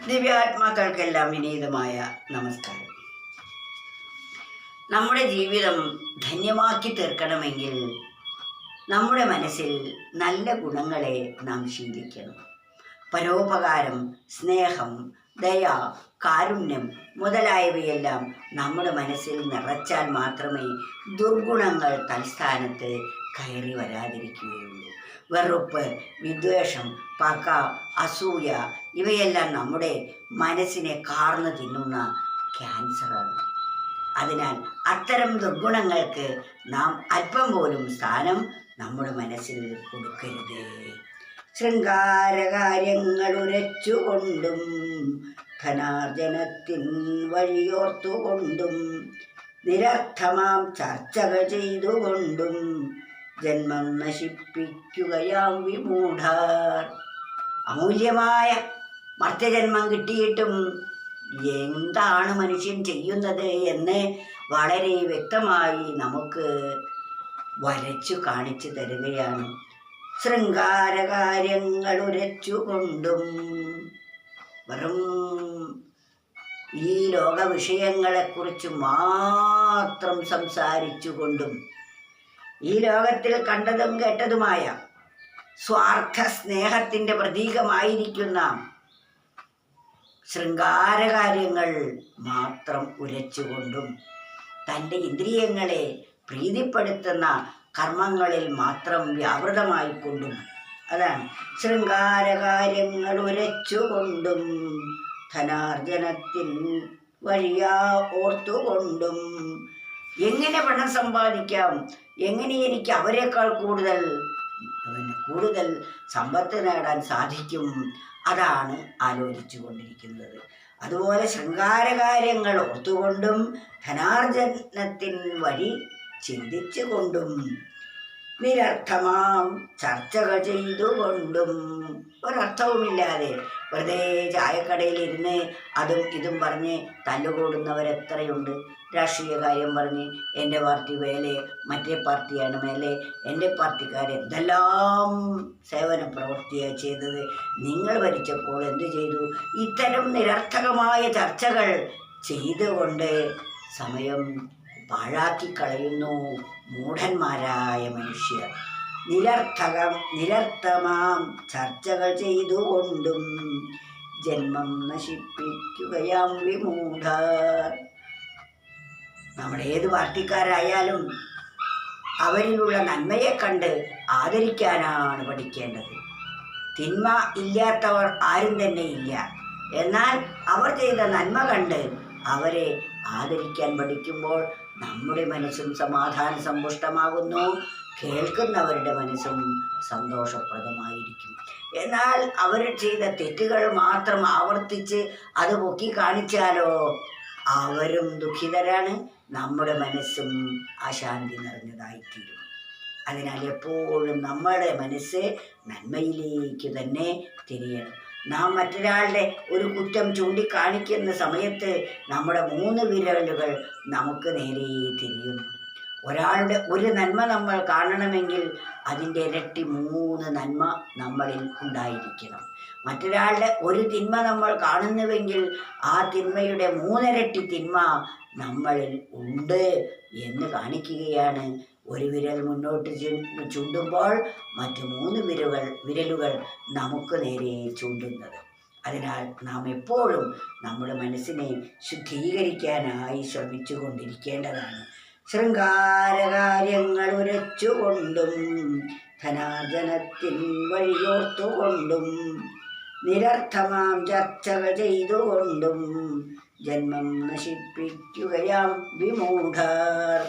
ദിവ്യാത്മാക്കൾക്കെല്ലാം വിനീതമായ നമസ്കാരം. നമ്മുടെ ജീവിതം ധന്യമാക്കി തീർക്കണമെങ്കിൽ നമ്മുടെ മനസ്സിൽ നല്ല ഗുണങ്ങളെ നാം ശീലിക്കണം. പരോപകാരം, സ്നേഹം, ദയ, കാരുണ്യം മുതലായവയെല്ലാം നമ്മുടെ മനസ്സിൽ നിറച്ചാൽ മാത്രമേ ദുർഗുണങ്ങൾ തൽസ്ഥാനത്ത് കയറി വരാതിരിക്കുകയുള്ളൂ. വെറുപ്പ്, വിദ്വേഷം, പക, അസൂയ ഇവയെല്ലാം നമ്മുടെ മനസ്സിനെ കാർന്നു തിന്നുന്ന ക്യാൻസറാണ്. അതിനാൽ അത്തരം ദുർഗുണങ്ങൾക്ക് നാം അല്പം പോലും സ്ഥാനം നമ്മുടെ മനസ്സിൽ കൊടുക്കരുത്. ശൃംഗാരകാര്യങ്ങൾ ഉരച്ചുകൊണ്ടും ധനാർജനത്തിൻ വഴിയോർത്തുകൊണ്ടും നിരർത്ഥമാം ചർച്ചകൾ ചെയ്തുകൊണ്ടും ജന്മം നശിപ്പിക്കുകയാം വിമൂഢർ. അമൂല്യമായ മർത്യജന്മം കിട്ടിയിട്ടും എന്താണ് മനുഷ്യൻ ചെയ്യുന്നത് എന്ന് വളരെ വ്യക്തമായി നമുക്ക് വരച്ചു കാണിച്ചു തരികയാണ്. ശൃംഗാരകാര്യങ്ങൾ ഉരച്ചുകൊണ്ടും, വെറും ഈ ലോക വിഷയങ്ങളെക്കുറിച്ച് മാത്രം സംസാരിച്ചുകൊണ്ടും ഈ ലോകത്തിൽ കണ്ടതും കേട്ടതുമായ സ്വാർത്ഥ സ്നേഹത്തിൻ്റെ പ്രതീകമായിരിക്കുന്ന ശൃംഗാരകാര്യങ്ങൾ മാത്രം ഉരച്ചുകൊണ്ടും തൻ്റെ ഇന്ദ്രിയങ്ങളെ പ്രീതിപ്പെടുത്തുന്ന കർമ്മങ്ങളിൽ മാത്രം വ്യാപൃതമായിക്കൊണ്ടും, അതാണ് ശൃംഗാരകാര്യങ്ങൾ ഉരച്ചുകൊണ്ടും ധനാർജനത്തിൻ വഴിയാ ഓർത്തുകൊണ്ടും എങ്ങനെ പണം സമ്പാദിക്കാം, എങ്ങനെ എനിക്ക് അവരെക്കാൾ കൂടുതൽ സമ്പത്ത് നേടാൻ സാധിക്കും, അതാണ് ആലോചിച്ചു കൊണ്ടിരിക്കുന്നത്. അതുപോലെ ശൃംഗാരകാര്യങ്ങൾ ഓർത്തുകൊണ്ടും ധനാർജനത്തിൻ വഴി ചിന്തിച്ചുകൊണ്ടും നിരർത്ഥമാം ചർച്ചകൾ ചെയ്തുകൊണ്ടും, ഒരർത്ഥവുമില്ലാതെ വെറുതെ ചായക്കടയിലിരുന്ന് അതും ഇതും പറഞ്ഞ് തല്ലുകൂടുന്നവരെത്രയുണ്ട്. രാഷ്ട്രീയ കാര്യം പറഞ്ഞ് എൻ്റെ പാർട്ടി മേലെ, മറ്റേ പാർട്ടിയാണ് മേലെ, എൻ്റെ പാർട്ടിക്കാരെന്തെല്ലാം സേവന പ്രവൃത്തിയാണ് ചെയ്തത്, നിങ്ങൾ ഭരിച്ചപ്പോൾ എന്തു ചെയ്തു, ഇത്തരം നിരർത്ഥകമായ ചർച്ചകൾ ചെയ്തുകൊണ്ട് സമയം പാഴാക്കി കളയുന്നു മൂഢന്മാരായ മനുഷ്യർ. നിരർത്ഥമാം ചർച്ചകൾ ചെയ്തുകൊണ്ടും ജന്മം നശിപ്പിക്കുകയാം വിമൂഢർ. നമ്മൾ ഏത് പാർട്ടിക്കാരായാലും അവരിലുള്ള നന്മയെ കണ്ട് ആദരിക്കാനാണ് പഠിക്കേണ്ടത്. തിന്മ ഇല്ലാത്തവർ ആരും തന്നെ ഇല്ല. എന്നാൽ അവർ ചെയ്ത നന്മ കണ്ട് അവരെ ആദരിക്കാൻ പഠിക്കുമ്പോൾ നമ്മുടെ മനസ്സും സമാധാന സമ്പുഷ്ടമാകുന്നു, കേൾക്കുന്നവരുടെ മനസ്സും സന്തോഷപ്രദമായിരിക്കും. എന്നാൽ അവർ ചെയ്ത തെറ്റുകൾ മാത്രം ആവർത്തിച്ച് അത് പൊക്കി കാണിച്ചാലോ അവരും ദുഃഖിതരാണ്, നമ്മുടെ മനസ്സും അശാന്തി നിറഞ്ഞതായിത്തീരും. അതിനാൽ എപ്പോഴും നമ്മുടെ മനസ്സ് നന്മയിലേക്ക് തന്നെ തിരിയണം. നാം മറ്റൊരാളുടെ ഒരു കുറ്റം ചൂണ്ടിക്കാണിക്കുന്ന സമയത്ത് നമ്മുടെ 3 വിരലുകൾ നമുക്ക് നേരെ തിരിയുന്നു. ഒരാളുടെ ഒരു നന്മ നമ്മൾ കാണണമെങ്കിൽ അതിൻ്റെ ഇരട്ടി 3 നന്മ നമ്മളിൽ ഉണ്ടായിരിക്കണം. മറ്റൊരാളുടെ ഒരു തിന്മ നമ്മൾ കാണുന്നുവെങ്കിൽ ആ തിന്മയുടെ 3 ഇരട്ടി തിന്മ നമ്മളിൽ ഉണ്ട് എന്ന് കാണിക്കുകയാണ്. ഒരു വിരൽ മുന്നോട്ട് ചൂണ്ടുമ്പോൾ മറ്റു 3 വിരലുകൾ നമുക്ക് നേരെ ചൂണ്ടുന്നത്. അതിനാൽ നാം എപ്പോഴും നമ്മുടെ മനസ്സിനെ ശുദ്ധീകരിക്കാനായി ശ്രമിച്ചു കൊണ്ടിരിക്കേണ്ടതാണ്. ശൃംഗാരകാര്യങ്ങൾ ഉരച്ചുകൊണ്ടും ധനാർജനത്തിൻ വഴിയോർത്തുകൊണ്ടും നിരർത്ഥമാം ചർച്ചകൾ ചെയ്തുകൊണ്ടും ജന്മം നശിപ്പിക്കുകയാം വിമൂഢർ.